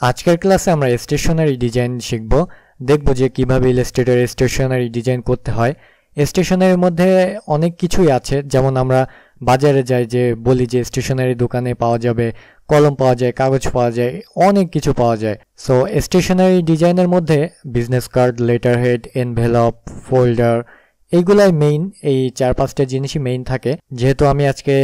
আজকের ক্লাসে আমরা স্টেশনারি ডিজাইন শিখব। দেখব যে কিভাবে ইলাস্ট্রেটরে স্টেশনারি ডিজাইন করতে হয়। স্টেশনারির মধ্যে অনেক কিছুই আছে, যেমন আমরা বাজারে যাই যে বলি যে স্টেশনারি দোকানে পাওয়া যাবে, কলম পাওয়া যায়, কাগজ পাওয়া যায়, অনেক কিছু পাওয়া যায়। সো স্টেশনারি ডিজাইনের মধ্যে business card, letter head, envelope, folder, এইগুলাই মেইন। এই 4-5টা জিনিসই মেইন থাকে। যেহেতু আমি আজকে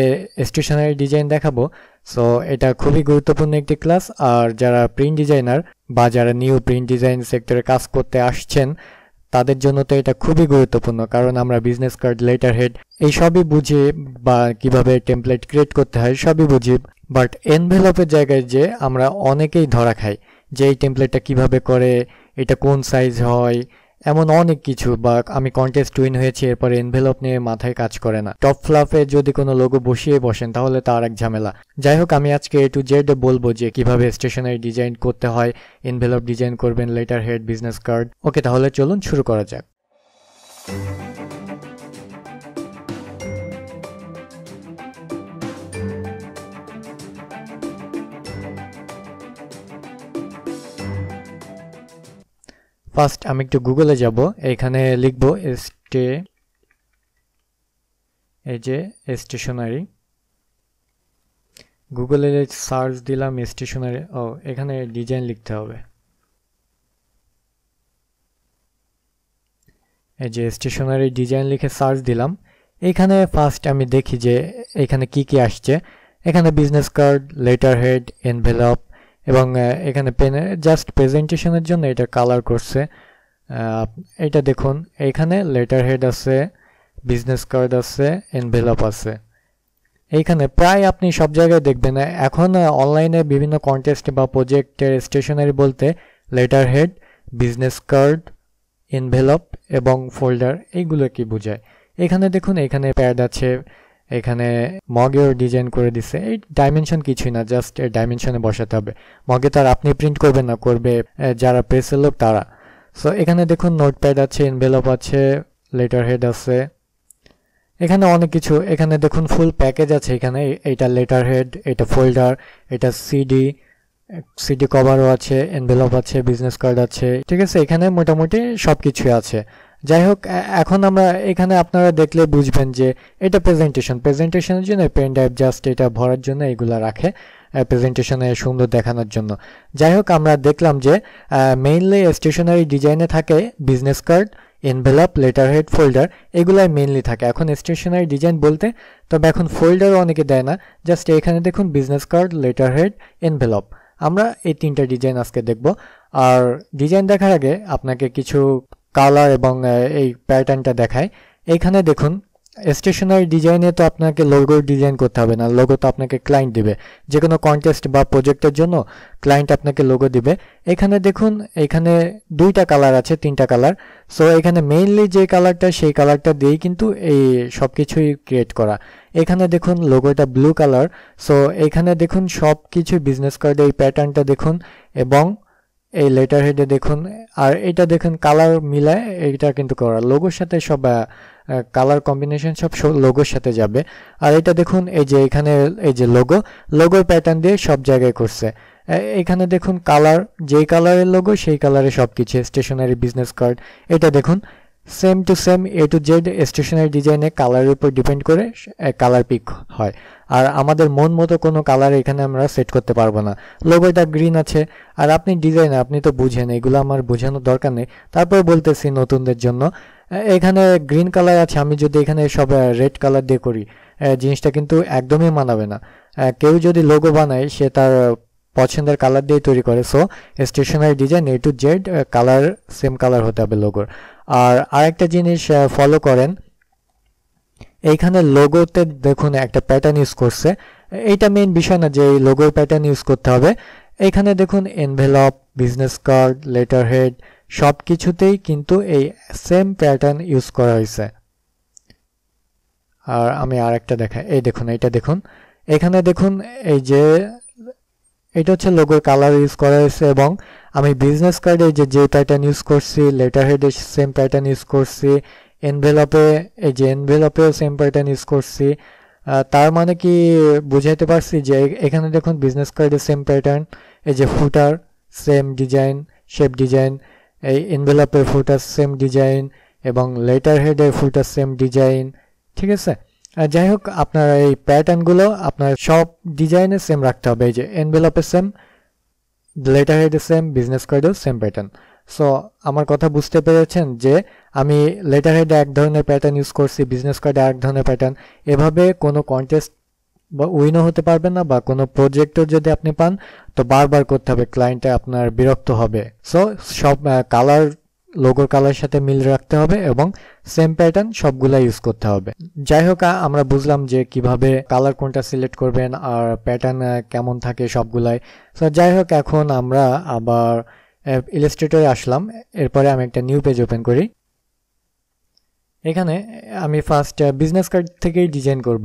স্টেশনারি ডিজাইন দেখাবো, সো এটা খুবই গুরুত্বপূর্ণ একটি ক্লাস। আর যারা প্রিন্ট ডিজাইনার বা যারা নিউ প্রিন্ট ডিজাইন সেক্টরে কাজ করতে আসছেন, তাদের জন্য তো এটা খুবই গুরুত্বপূর্ণ, কারণ আমরা বিজনেস কার্ড, লেটার হেড এই সবই বুঝি, বা কিভাবে টেমপ্লেট ক্রিয়েট করতে হয় সবই বুঝি। বাট এনভেলপের জায়গায় যে আমরা অনেকেই ধরা খাই যে এই টেমপ্লেটটা কিভাবে করে, এটা কোন সাইজ হয়, এমন অনেক কিছু। বা আমি কন্টেস্ট উইন হয়েছি, এরপরে এনভেলপ নিয়ে মাথায় কাজ করে না। টপ ফ্লাফে যদি কোনো লোগো বসিয়ে বসেন তাহলে তার এক ঝামেলা। যাই হোক, আমি আজকে A to Z বলবো যে কিভাবে স্টেশনারি ডিজাইন করতে হয়, এনভেলপ ডিজাইন করবেন, লেটার হেড, বিজনেস কার্ড। ওকে, তাহলে চলুন শুরু করা যাক। ফার্স্ট আমি একটু গুগলে যাব, এখানে লিখবো এই যে স্টেশনারি। গুগলে সার্চ দিলাম স্টেশনারি, এখানে ডিজাইন লিখতে হবে। এই যে স্টেশনারি ডিজাইন লিখে সার্চ দিলাম। এখানে ফার্স্ট আমি দেখি যে এখানে কি কি আসছে। এখানে business card, letter head, envelope, এবং এখানে পেন জাস্ট প্রেজেন্টেশনের জন্য এটা কালার করছে। এটা দেখুন, এখানে লেটার হেড আছে, বিজনেস কার্ড আছে, এনভেলপ আছে। এইখানে প্রায় আপনি সব জায়গায় দেখবেন। এখন অনলাইনে বিভিন্ন কন্টেস্ট বা প্রজেক্টের স্টেশনারি বলতে letter head, business card, envelope এবং ফোল্ডার, এইগুলো কি বোঝায়। এখানে দেখুন, এখানে প্যাড আছে, এখানে মগেও ডিজাইন করে দিছে। এই ডাইমেনশন কিছুই না, জাস্ট ডাইমেনশনে বসাতে হবে। মগে তার আপনি প্রিন্ট করবেন না, করবে যারা প্রেসের লোক তারা। সো এখানে দেখুন নোটপ্যাড আছে, এনভেলপ আছে, লেটার হেড আছে, এখানে অনেক কিছু। এখানে দেখুন ফুল প্যাকেজ আছে। এখানে এটা লেটার হেড, এটা ফোল্ডার, এটা সিডি কভারও আছে, এনভেলপ আছে, বিজনেস কার্ড আছে, ঠিক আছে। এখানে মোটামুটি সব কিছুই আছে। যাই হোক, এখন আমরা এখানে আপনারা দেখলে বুঝবেন যে এটা প্রেজেন্টেশনের জন্য পেন ড্রাইভ, জাস্ট এটা ভরার জন্য এগুলা রাখে, প্রেজেন্টেশনে সুন্দর দেখানোর জন্য। যাই হোক, আমরা দেখলাম যে মেইনলি স্টেশনারি ডিজাইনে থাকে business card, envelope, letter head, folder, এগুলাই মেইনলি থাকে এখন স্টেশনারি ডিজাইন বলতে। তবে এখন ফোল্ডারও অনেকে দেয় না, জাস্ট এখানে দেখুন business card, letter head, envelope. আমরা এই 3টা ডিজাইন আজকে দেখব। আর ডিজাইন দেখার আগে আপনাকে কিছু কালার এবং এই প্যাটার্নটা দেখায়। এইখানে দেখুন, স্টেশনারি ডিজাইনে তো আপনাকে লোগো ডিজাইন করতে হবে না, লোগো তো আপনাকে ক্লায়েন্ট দিবে। যে কোনো কন্টেস্ট বা প্রজেক্টের জন্য ক্লায়েন্ট আপনাকে লোগো দিবে। এখানে দেখুন, এখানে 2টা কালার আছে, 3টা কালার। সো এখানে মেইনলি যে কালারটা, সেই কালারটা দিয়েই কিন্তু এই সব কিছুই ক্রিয়েট করা। এখানে দেখুন লোগোটা ব্লু কালার। সো এখানে দেখুন সব কিছু বিজনেস কার্ডে এই প্যাটার্নটা দেখুন, এবং এই লেটার হেডে দেখুন। আর এটা দেখুন কালার মিলায় এইটা কিন্তু করা, লোগোর সাথে সব কালার কম্বিনেশন সব লোগোর সাথে যাবে। আর এটা দেখুন, এই যে এখানে এই যে লোগোর প্যাটার্ন দিয়ে সব জায়গায় করছে। এখানে দেখুন কালার, যেই কালারের লোগো সেই কালারে সব কিছু। স্টেশনারি বিজনেস কার্ড, এটা দেখুন same to same A to Z stationery ডিজাইনে কালারের উপর ডিপেন্ড করে কালার পিক হয়। আর আমাদের মন মতো কোনো কালার এখানে আমরা সেট করতে পারবো না। লোগোটা গ্রিন আছে, আর আপনি ডিজাইনার, আপনি তো বুঝেন, এগুলো আমার বোঝানোর দরকার নেই। তারপর বলতেছি নতুনদের জন্য, এখানে গ্রিন কালার আছে, আমি যদি এখানে সব রেড কালার দিয়ে করি, জিনিসটা কিন্তু একদমই মানাবে না। কেউ যদি লোগো বানায়, সে তার পছন্দের কালার দিয়ে তৈরি করে। So stationery design A to Z colour same colour হতে হবে লোগোর। আর আরেকটা জিনিস ফলো করেন, এইখানে লোগোতে দেখুন একটা প্যাটার্ন ইউজ করছে। এইটা মেইন বিষয় না যে এই লোগোর প্যাটার্ন ইউজ করতে হবে। এখানে দেখুন envelope, business card, letter head, সব কিছুতেই কিন্তু এই সেম প্যাটার্ন ইউজ করা হয়েছে। আর আমি আরেকটা দেখাই, এই দেখুন, এইটা দেখুন, এখানে দেখুন এই যে এটা হচ্ছে লোগোর কালার ইউজ করা হয়েছে। এবং আমি বিজনেস কার্ডে যে প্যাটার্ন ইউজ করছি, লেটার হেডে সেম প্যাটার্ন ইউজ করছি, এনভেলপেও সেম প্যাটার্ন ইউজ করছি। তার মানে কি বুঝাইতে পারছি যে এখানে দেখুন বিজনেস কার্ডে সেম প্যাটার্ন, এই যে ফুটার সেম ডিজাইন, শেপ ডিজাইন, এই এনভেলপের ফুলটা সেম ডিজাইন এবং লেটার হেডের ফুলটা সেম ডিজাইন, ঠিক আছে। যাই হোক আপনার এই প্যাটার্নগুলো আপনার সব ডিজাইনে সেম রাখতে হবে। এই যে এনভেলপে সেম, লেটার হেডে সেম, বিজনেস কার্ডেও সেম প্যাটার্ন। সো আমার কথা বুঝতে পেরেছেন যে আমি লেটার হেডে এক ধরনের প্যাটার্ন ইউজ করছি, বিজনেস কার্ডে আরেক ধরনের প্যাটার্ন। এভাবে কোনো কন্টেস্ট বা উইনও হতে পারবেন না, বা কোনো প্রজেক্টও যদি আপনি পান তো বারবার করতে হবে, ক্লায়েন্টে আপনার বিরক্ত হবে। সো সব কালার, লোগোর কালার সাথে মিল রাখতে হবে এবং সেম প্যাটার্ন সবগুলা ইউজ করতে হবে। যাই হোক আমরা বুঝলাম যে কিভাবে কালার কোনটা সিলেক্ট করবেন আর প্যাটার্ন কেমন থাকে সবগুলাই। সো যাই হোক এখন আমরা আবার ইলাস্ট্রেটরে আসলাম। এরপরে আমি একটা নিউ পেজ ওপেন করি। এখানে আমি ফার্স্ট বিজনেস কার্ড থেকেই ডিজাইন করব।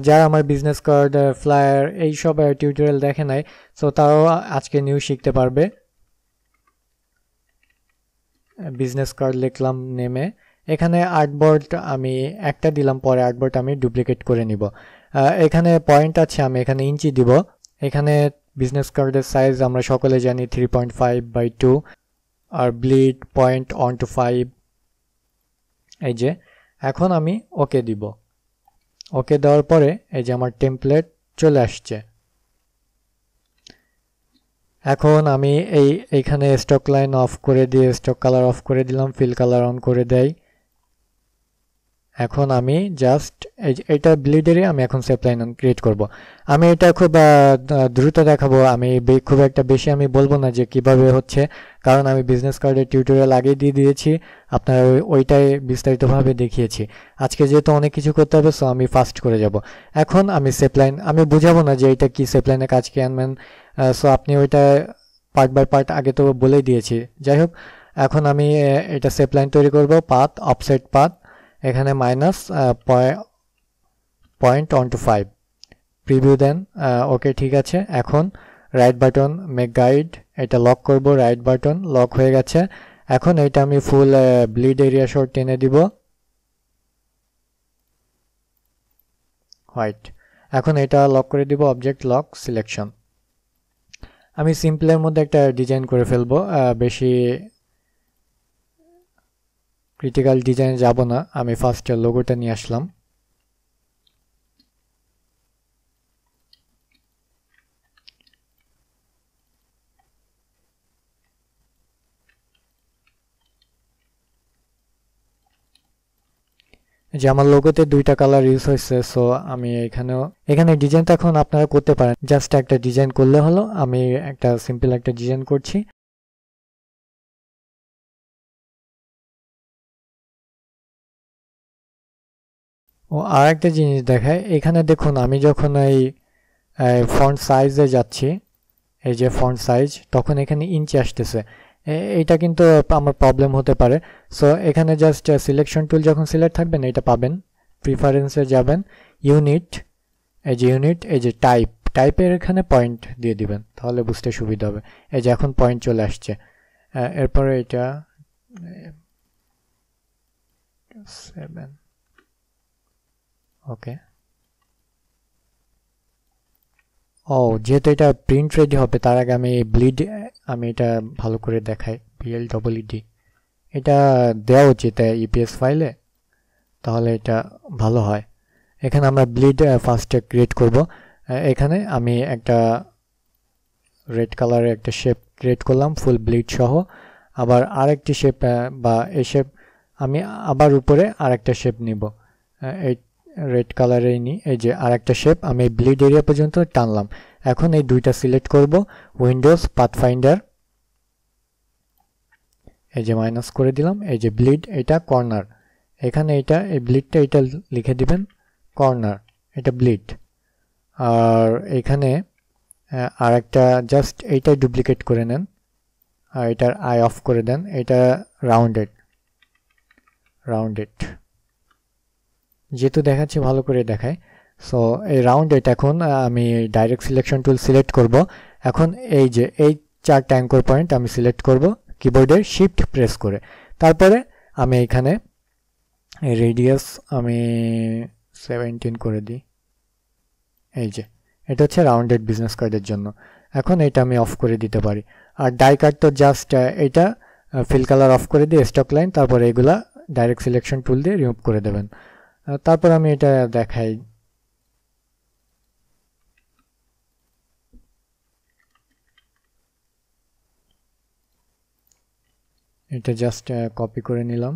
যারা আমার বিজনেস কার্ড, ফ্লায়ার এইসব টিউটোরিয়াল দেখে নাই, সো তারাও আজকে নিউ শিখতে পারবে। বিজনেস কার্ড লিখলাম নেমে, এখানে আর্টবোর্ড আমি একটা দিলাম, পরে আর্টবোর্ড আমি ডুপ্লিকেট করে নিব। এখানে পয়েন্ট আছে, আমি এখানে ইঞ্চি দিব। এখানে বিজনেস কার্ডের সাইজ আমরা সকলে জানি 3.5/2 আর ব্লিড 0.125। এই যে এখন আমি ওকে দিব। ওকে দেওয়ার পরে এই যে আমার টেমপ্লেট চলে আসছে। এখন আমি এইখানে স্টক লাইন অফ করে দিয়ে স্টক কালার অফ করে দিলাম, ফিল কালার অন করে দেই। এখন আমি জাস্ট এইটা ব্লিডেরই আমি এখন সেপ লাইন ক্রিয়েট করব। আমি এটা খুব দ্রুত দেখাবো, আমি খুব একটা বেশি আমি বলবো না যে কিভাবে হচ্ছে, কারণ আমি বিজনেস কার্ডের টিউটোরিয়াল আগেই দিয়ে দিয়েছি, আপনারা ওইটাই বিস্তারিতভাবে দেখিয়েছি। আজকে যেহেতু অনেক কিছু করতে হবে, সো আমি ফাস্ট করে যাব। এখন আমি সেপ লাইন আমি বুঝাবো না যে এটা কি সেপ লাইনের কাজ কি আনবেন, সো আপনি ওইটা পার্ট বাই পার্ট আগে তো বলেই দিয়েছি। যাই হোক এখন আমি এটা সেপ লাইন তৈরি করব। পাথ, অফসেট পাথ, এখানে -0.125 প্রিভিউ দেন। ওকে ঠিক আছে। এখন রাইট বাটন মেক গাইড, এটা লক করব, রাইট বাটন লক হয়ে গেছে। এখন এটা আমি ফুল ব্লিড এরিয়া শর্ট টেনে দিব হোয়াইট। এখন এটা লক করে দিব, অবজেক্ট লক সিলেকশন। আমি সিম্পলের মধ্যে একটা ডিজাইন করে ফেলবো, বেশি ক্রিটিক্যাল ডিজাইন যাব না। আমি ফার্স্ট লোগোটা নিয়ে আসলাম। যে আমার লোগোতে দুইটা কালার ইউজ হয়েছে, সো আমি এখানে ডিজাইনটা এখন আপনারা করতে পারেন, জাস্ট একটা ডিজাইন করলে হলো। আমি একটা সিম্পল একটা ডিজাইন করছি। ও আর একটা জিনিস দেখায়, এখানে দেখুন আমি যখন এই ফন্ট সাইজে যাচ্ছি, এই যে ফন্ট সাইজ, তখন এখানে ইঞ্চি আসতেছে। এইটা কিন্তু আমার প্রবলেম হতে পারে। সো এখানে জাস্ট সিলেকশন টুল যখন সিলেক্ট থাকবেন এটা পাবেন, প্রিফারেন্সে যাবেন, ইউনিট, এই যে ইউনিট, এই যে টাইপের এখানে পয়েন্ট দিয়ে দিবেন, তাহলে বুঝতে সুবিধা হবে। এই যে এখন পয়েন্ট চলে আসছে। এরপরে এটা 7, ওকে। ও যেহেতু এটা প্রিন্ট রেডি হবে, তার আগে আমি এটা ভালো করে দেখাই। BLEED এটা দেওয়া উচিত ইপিএস ফাইলে, তাহলে এটা ভালো হয়। এখানে আমরা ব্লিড ফার্স্টে ক্রিয়েট করব। এখানে আমি একটা রেড কালারের একটা শেপ ক্রিয়েট করলাম ফুল ব্লিড সহ। আবার আরেকটি শেপ বা এই শেপ আমি আবার উপরে আরেকটা শেপ নিব, এই রেড কালারে নিই। এই যে আরেকটা শেপ আমি ব্লিড এরিয়া পর্যন্ত টানলাম। এখন এই দুইটা সিলেক্ট করব, উইন্ডোজ পাথফাইন্ডার, এই যে মাইনাস করে দিলাম। এই যে ব্লিড, এটা কর্নার, এখানে এটা এই ব্লিডটা এটা লিখে দিবেন কর্নার, এটা ব্লিড। আর এখানে আর একটা জাস্ট এইটা ডুপ্লিকেট করে নেন আর এটার আই অফ করে দেন, এটা রাউন্ডেড যেহেতু দেখাচ্ছি ভালো করে দেখায়। সো এই রাউন্ডেড এখন আমি ডাইরেক্ট সিলেকশন টুল সিলেক্ট করব। এখন এই যে এই চারটা অ্যাঙ্কর পয়েন্ট আমি সিলেক্ট করব কিবোর্ডের শিফট প্রেস করে। তারপরে আমি এখানে রেডিয়াস আমি 17 করে দিই। এই যে এটা হচ্ছে রাউন্ডেড বিজনেস কার্ডের জন্য। এখন এটা আমি অফ করে দিতে পারি। আর ডাই কাট তো জাস্ট এটা ফিল কালার অফ করে দিয়ে স্টক লাইন, তারপরে এগুলা ডাইরেক্ট সিলেকশন টুল দিয়ে রিমুভ করে দেবেন। তারপর আমি এটা দেখাই। এটা জাস্ট কপি করে নিলাম।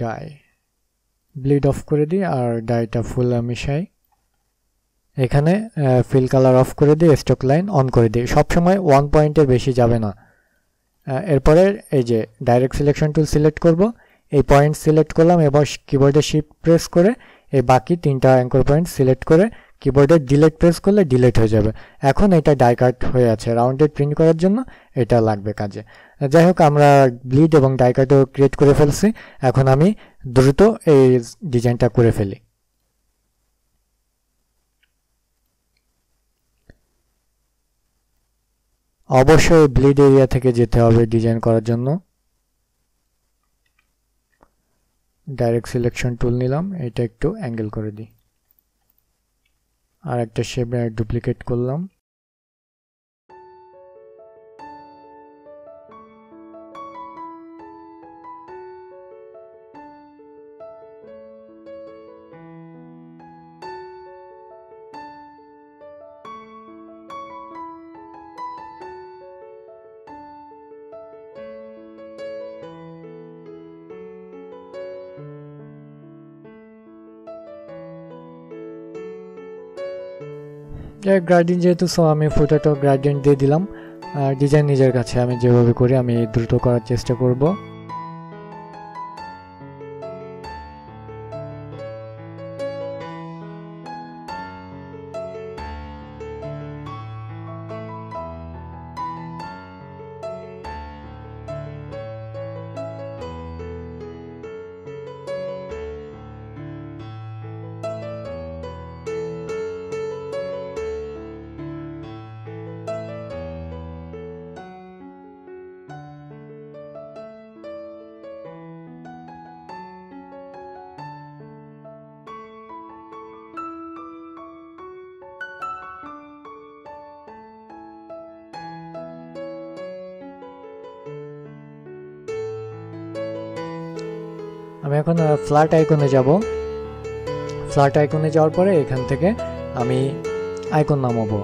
ডাই ব্লিড অফ করে দিই আর ডাইটা ফুল মিশাই। এখানে ফিল কালার অফ করে দিয়ে স্টক লাইন অন করে দিই। সবসময় 1 পয়েন্টের বেশি যাবে না। এরপরে এই যে ডাইরেক্ট সিলেকশন টুল সিলেক্ট করব, এই পয়েন্ট সিলেক্ট করলাম এবং কিবোর্ডে শিফট প্রেস করে এই বাকি 3টা অ্যাঙ্কর পয়েন্ট সিলেক্ট করে কিবোর্ডে ডিলিট প্রেস করলে ডিলিট হয়ে যাবে। এখন এটা ডাই কাট হয়ে আছে, রাউন্ডেড প্রিন্ট করার জন্য এটা লাগবে কাজে। যাই হোক, আমরা ব্লিড এবং ডাই কাটও ক্রিয়েট করে ফেলছি। এখন আমি দ্রুত এই ডিজাইনটা করে ফেলি। অবশ্যই ব্লিড এরিয়া থেকে যেতে হবে ডিজাইন করার জন্য। ডাইরেক্ট সিলেকশন টুল নিলাম, এটা একটু অ্যাঙ্গেল করে দিই, আর একটা শেপ ডুপ্লিকেট করলাম। গ্রেডিয়েন্ট যেহেতু, সো আমি ফুটারটাও গ্রেডিয়েন্ট দিয়ে দিলাম। ডিজাইন নিজের কাছে, আমি যেভাবে করি আমি দ্রুত করার চেষ্টা করব। আমি এখন ফ্ল্যাট আইকনে যাব। ফ্ল্যাট আইকনে যাওয়ার পরে এখান থেকে আমি আইকন নামাবো।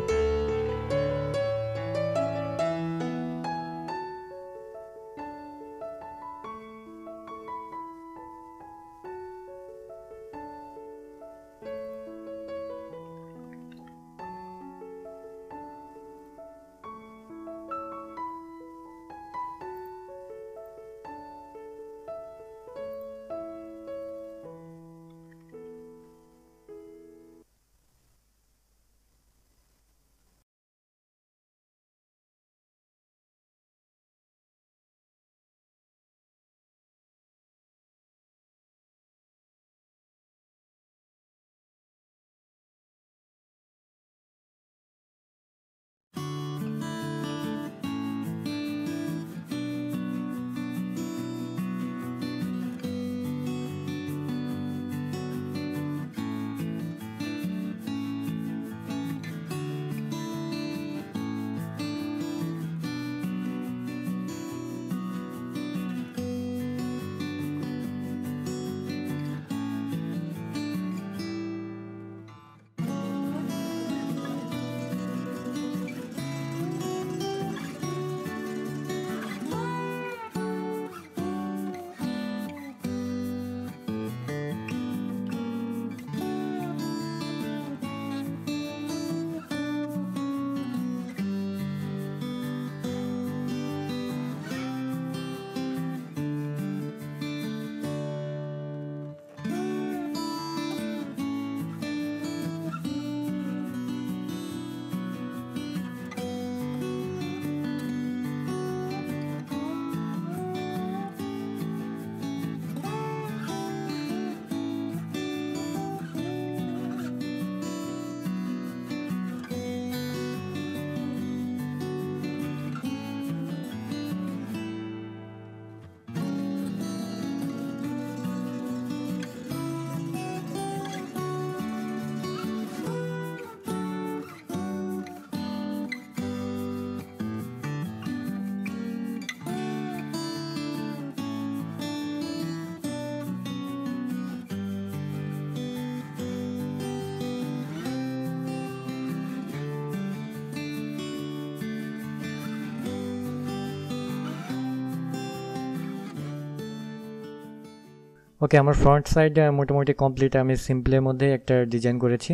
ওকে, আমার ফ্রন্ট সাইড মোটামুটি কমপ্লিট। আমি সিম্পলের মধ্যে একটা ডিজাইন করেছি।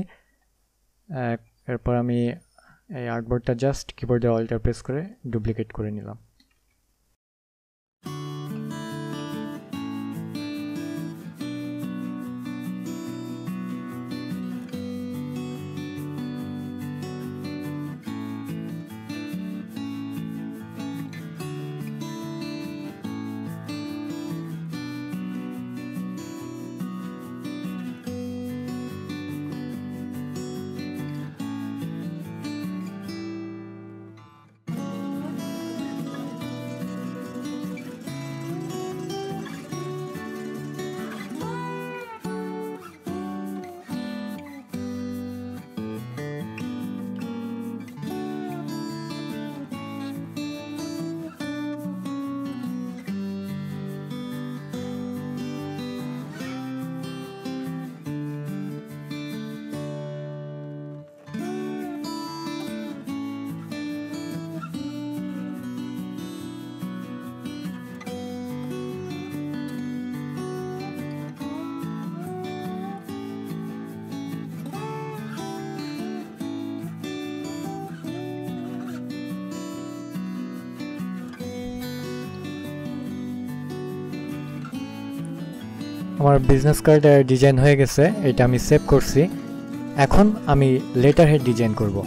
এরপর আমি এই আর্টবোর্ডটা জাস্ট কিবোর্ডে অল্টার প্রেস করে ডুপ্লিকেট করে নিলাম। আমার বিজনেস কার্ড ডিজাইন হয়ে গেছে, এটা আমি সেভ করছি। এখন আমি লেটার হেড ডিজাইন করব।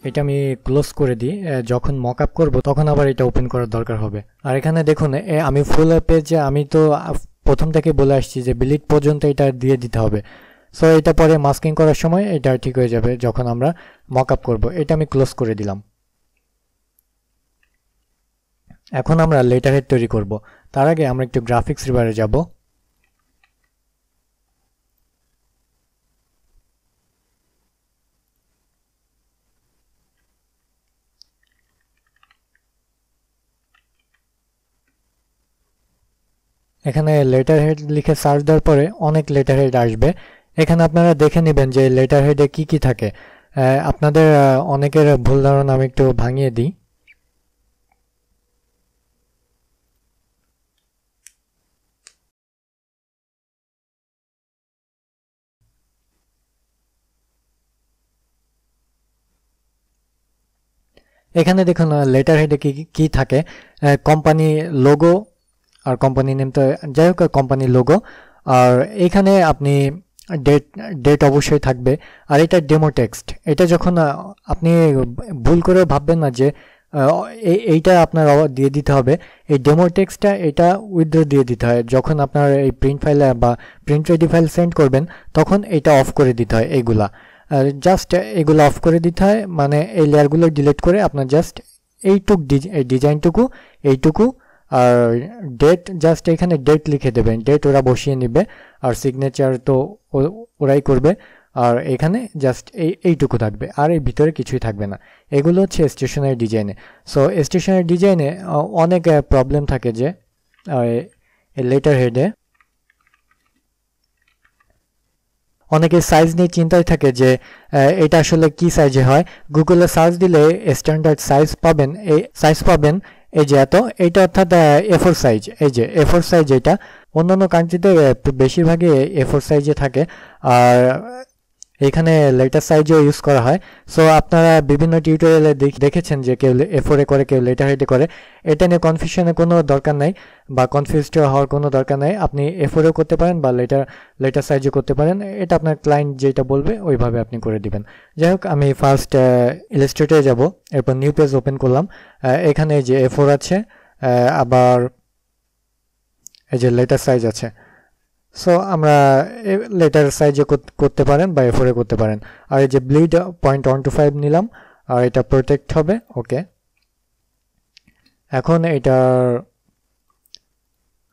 এটা আমি ক্লোজ করে দিই, যখন মক আপ করবো তখন আবার এটা ওপেন করার দরকার হবে। আর এখানে দেখুন আমি ফুল পেজে আমি তো প্রথম থেকে বলে আসছি যে বিলিট পর্যন্ত এটা দিয়ে দিতে হবে। সো এটা পরে মাস্কিং করার সময় এটা ঠিক হয়ে যাবে যখন আমরা মক আপ করবো। এটা আমি ক্লোজ করে দিলাম। এখন আমরা লেটার হেড তৈরি করব। তার আগে আমরা একটু গ্রাফিক্স রিভারে যাব। এখানে লেটার হেড লিখে সার্চ দেওয়ার পরে অনেক লেটার হেড আসবে। এখানে আপনারা দেখে নেবেন যে লেটার হেডে কি কি থাকে। আপনাদের অনেকের ভুল ধারণা আমি একটু ভাঙিয়ে দিই। এখানে দেখুন লেটার হেডে কি কি থাকে। কোম্পানি লোগো আর কোম্পানি নেম, তো যাই হোক কোম্পানি লোগো। আর এখানে আপনি ডেট ডেট অবশ্যই থাকবে। আর এটা ডেমো টেক্সট। এটা যখন আপনি ভুল করে ভাববেন না যে এইটা আপনার দিয়ে দিতে হবে। এই ডেমো টেক্সটটা এটা উইথড্র দিয়ে দিতে হয়। যখন আপনার এই প্রিন্ট ফাইল বা প্রিন্ট রেডি ফাইল সেন্ড করবেন তখন এটা অফ করে দিতে হয়। এইগুলা জাস্ট এগুলো অফ করে দিতে হয়, মানে এই লেয়ারগুলো ডিলিট করে আপনার জাস্ট এইটুক ডিজাইনটুকু এইটুকু আর ডেট, জাস্ট এখানে ডেট লিখে দেবেন। ডেট ওরা বসিয়ে নেবে আর সিগনেচার তো ওরাই করবে। আর এখানে জাস্ট এইটুকু থাকবে, আর এই ভিতরে কিছুই থাকবে না। এগুলো হচ্ছে স্টেশনারি ডিজাইনে। সো স্টেশনারি ডিজাইনে অনেক প্রবলেম থাকে যে লেটার হেডে অনেকে সাইজ নিয়ে চিন্তায় থাকে যে এটা আসলে কি সাইজে হয়। গুগলে সার্চ দিলে স্ট্যান্ডার্ড সাইজ পাবেন এই যে এত, এটা অর্থাৎ A4 সাইজ। এই যে A4 সাইজ, এটা অন্যান্য কান্ট্রিতে বেশিরভাগই A4 সাইজে থাকে। আর এখানে লেটার সাইজও ইউজ করা হয়। সো আপনারা বিভিন্ন টিউটোরিয়ালে দেখেছেন যে কেউ A4 করে, কেউ লেটার হেডে করে। এটা নিয়ে কনফিউশনের কোনো দরকার নাই বা কনফিউজড হওয়ার কোনো দরকার নাই। আপনি A4 করতে পারেন বা লেটার সাইজও করতে পারেন। এটা আপনার ক্লায়েন্ট যেটা বলবে ওইভাবে আপনি করে দিবেন। যাই হোক, আমি ফার্স্ট ইলাস্ট্রেটরে যাব, এরপর নিউ পেজ ওপেন করলাম। এখানে যে A4 আছে, আবার এই যে লেটার সাইজ আছে। সো আমরা লেটার সাইজে করতে পারেন বা A4 করতে পারেন। আর এই যে ব্লিড 0.125 নিলাম, আর এটা প্রোটেক্ট হবে। ওকে, এখন এটার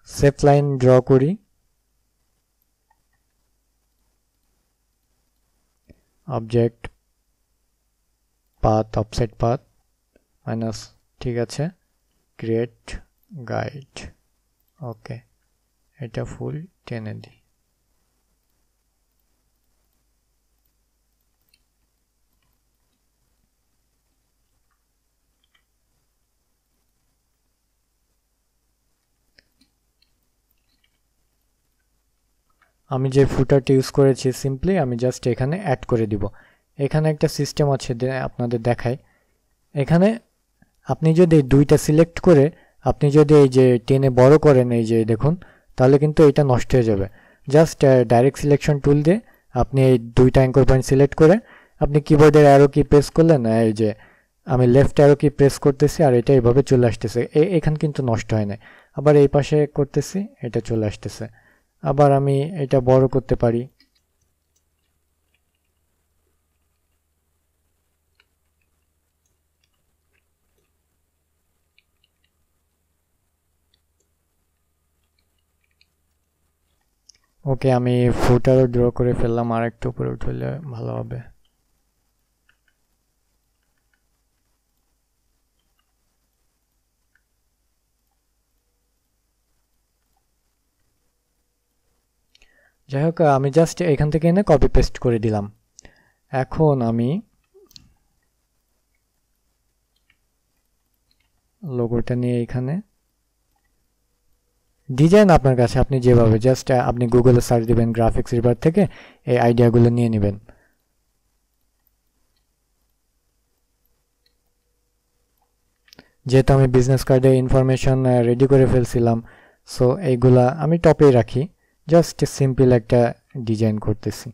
সেফ লাইন ড্র করি। Object path, offset path minus, ঠিক আছে, ক্রিয়েট গাইড। ওকে, এটা ফুল টেনে দিই। আমি যে ফুটারটি ইউজ করেছি সিম্পলি আমি জাস্ট এখানে অ্যাড করে দিব। এখানে একটা সিস্টেম আছে আপনাদের দেখাই। এখানে আপনি যদি দুইটা সিলেক্ট করে আপনি যদি এই যে টেনে বড় করেন, এই যে দেখুন, তাহলে কিন্তু এটা নষ্ট হয়ে যাবে। জাস্ট ডাইরেক্ট সিলেকশন টুল দিয়ে আপনি এই দুইটা অ্যাঙ্কর পয়েন্ট সিলেক্ট করে আপনি কিবোর্ডের অ্যারো কি প্রেস করলেন, এই যে আমি লেফট অ্যারো কি প্রেস করতেছি আর এটা এইভাবে চলে আসতেছে। এখানে কিন্তু নষ্ট হয় না। আবার এই পাশে করতেছি, এটা চলে আসতেছে। আবার আমি এটা বড় করতে পারি। ওকে, আমি ফুটারও ড্র করে ফেললাম, আর একটু উপরে উঠলে ভালো হবে। যাই হোক, আমি জাস্ট এখান থেকে এনে কপি পেস্ট করে দিলাম। এখন আমি লোগোটা নিয়ে এখানে ডিজাইন আপনার কাছে, আপনি যেভাবে জাস্ট আপনি গুগলে সার্চ দিবেন গ্রাফিক্স রিভার থেকে এই আইডিয়াগুলো নিয়ে নেবেন। যেহেতু আমি বিজনেস কার্ডে ইনফরমেশন রেডি করে ফেলছিলাম, সো এইগুলা আমি টপেই রাখি। জাস্ট সিম্পল একটা ডিজাইন করতেছি।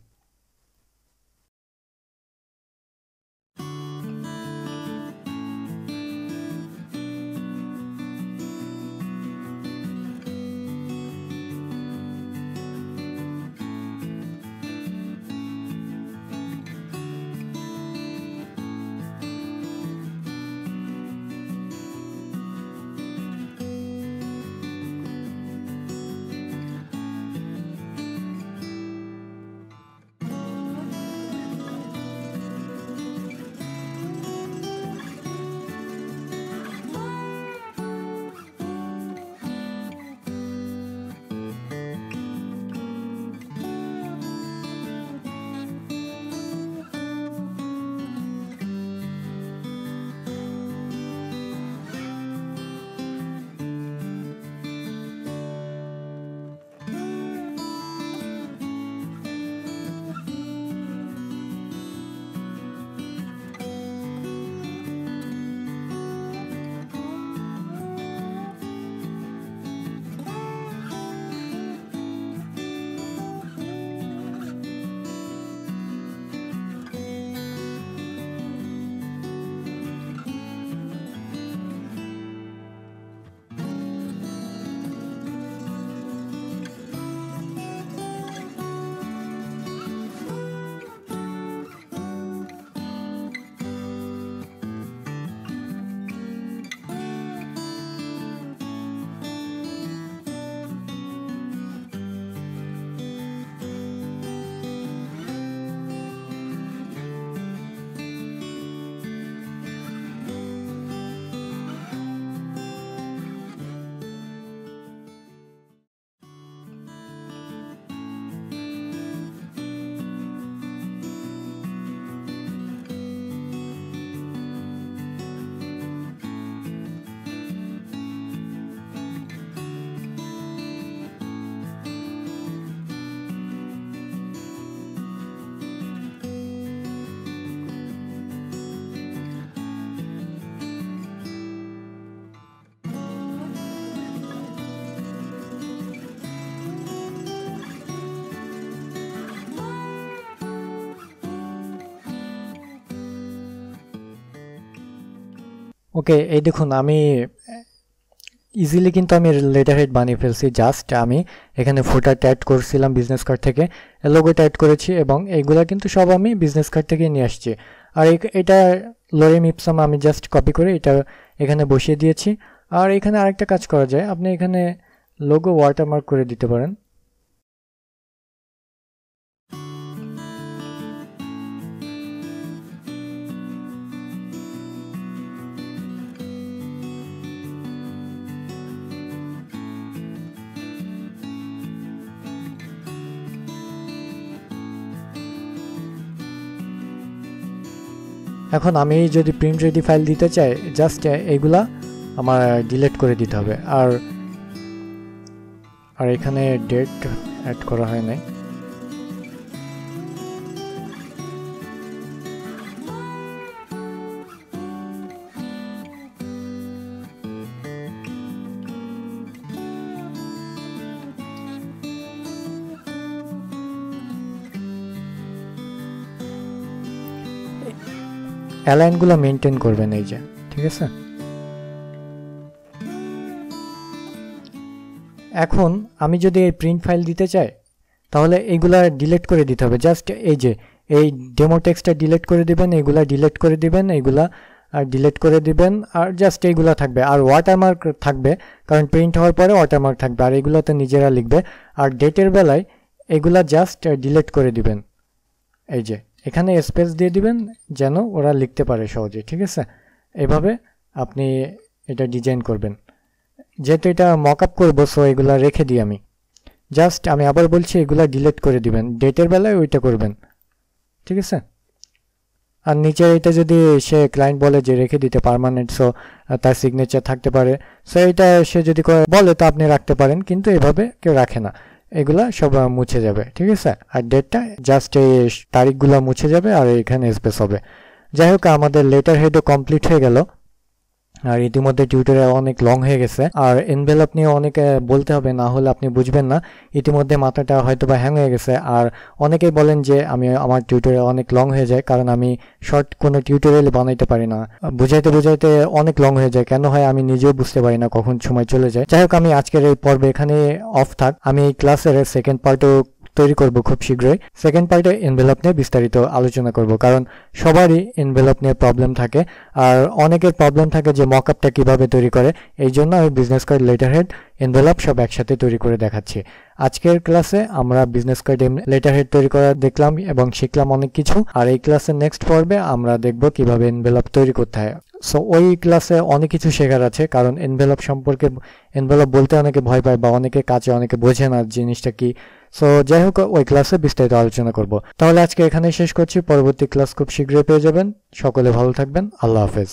ওকে, এই দেখুন আমি ইজিলি কিন্তু আমি লেটার হেড বানিয়ে ফেলছি। জাস্ট আমি এখানে ফুটারটা অ্যাড করছিলাম বিজনেস কার্ড থেকে, লোগোটা অ্যাড করেছি এবং এইগুলা কিন্তু সব আমি বিজনেস কার্ড থেকে নিয়ে আসছি। আর এটা লোরেম ইপসাম আমি জাস্ট কপি করে এটা এখানে বসিয়ে দিয়েছি। আর এখানে আরেকটা কাজ করা যায়, আপনি এখানে লোগো ওয়াটারমার্ক করে দিতে পারেন। এখন আমি যদি প্রিন্ট রেডি ফাইল দিতে চাই, জাস্ট এগুলা আমার ডিলিট করে দিতে হবে। আর এখানে ডেট অ্যাড করা হয় নাই। অ্যালাইনগুলো মেনটেন করবেন এই যে, ঠিক আছে। এখন আমি যদি এই প্রিন্ট ফাইল দিতে চাই তাহলে এইগুলা ডিলিট করে দিতে হবে। জাস্ট এই যে এই ডেমো টেক্সটটা ডিলিট করে দিবেন, এইগুলা ডিলিট করে দিবেন, এইগুলা আর ডিলিট করে দিবেন, আর জাস্ট এইগুলা থাকবে। আর ওয়াটারমার্ক থাকবে, কারণ প্রিন্ট হওয়ার পরে ওয়াটারমার্ক থাকবে, আর এগুলোতে নিজেরা লিখবে। আর ডেটের বেলায় এগুলা জাস্ট ডিলিট করে দিবেন। এই যে এখানে স্পেস দিয়ে দিবেন যেন ওরা লিখতে পারে সহজে, ঠিক আছে। এভাবে আপনি এটা ডিজাইন করবেন। যেহেতু এটা মক আপ করবো, সো এগুলা রেখে দিই আমি। জাস্ট আমি আবার বলছি, এগুলা ডিলিট করে দিবেন, ডেটের বেলায় ওইটা করবেন, ঠিক আছে। আর নিচে এটা যদি সে ক্লায়েন্ট বলে যে রেখে দিতে পার্মানেন্ট, সো তার সিগনেচার থাকতে পারে, সো এটা সে যদি বলে তো আপনি রাখতে পারেন, কিন্তু এভাবে কেউ রাখে না। এগুলা সব মুছে যাবে, ঠিক আছে। আর ডেটটা জাস্ট এই তারিখগুলো মুছে যাবে, আর এখানে স্পেস হবে। যাই হোক, আমাদের লেটার হেডও কমপ্লিট হয়ে গেল। আর ইতিমধ্যে টিউটোরিয়াল অনেক লং হয়ে গেছে, আর এনভেলপ নিয়ে অনেক বলতে হবে, না হলে আপনি বুঝবেন না। ইতিমধ্যে মাথাটা হয়তো বা হ্যাং হয়ে গেছে। আর অনেকেই বলেন যে আমার টিউটোরিয়াল অনেক লং হয়ে যায়, কারণ আমি শর্ট কোনো টিউটোরিয়াল বানাইতে পারি না, বুঝাইতে বুঝাইতে অনেক লং হয়ে যায়। কেন হয় আমি নিজেও বুঝতে পারি না কখন সময় চলে যায়। যাই হোক, আমি আজকের এই পর্বে এখানে অফ থাক। আমি এই ক্লাসের সেকেন্ড পার্টও তৈরি করব খুব শীঘ্রই। সেকেন্ড পার্টে এনভেলপ নিয়ে বিস্তারিত আলোচনা করব, কারণ সবারই এনভেলপ নিয়ে প্রবলেম থাকে, আর অনেকের প্রবলেম থাকে যে মকআপটা কিভাবে তৈরি করে। এই জন্য আমি business card, letter head, envelope সব একসাথে তৈরি করে দেখাচ্ছি। আজকের ক্লাসে আমরা বিজনেস কার্ড, লেটার হেড তৈরি করা দেখলাম এবং শিখলাম অনেক কিছু। আর এই ক্লাসের নেক্সট পর্বে আমরা দেখব কিভাবে এনভেলপ তৈরি করতে হয়। সো ওই ক্লাসে অনেক কিছু শেখার আছে, কারণ এনভেলপ সম্পর্কে, এনভেলপ বলতে অনেকে ভয় পায় বা অনেকে কাছে, অনেকে বোঝে না জিনিসটা কি। সো যাই হোক, ওই ক্লাসে বিস্তারিত আলোচনা করব। তাহলে আজকে এখানে শেষ করছি, পরবর্তী ক্লাস খুব শীঘ্রই পেয়ে যাবেন। সকলে ভালো থাকবেন, আল্লাহ হাফেজ।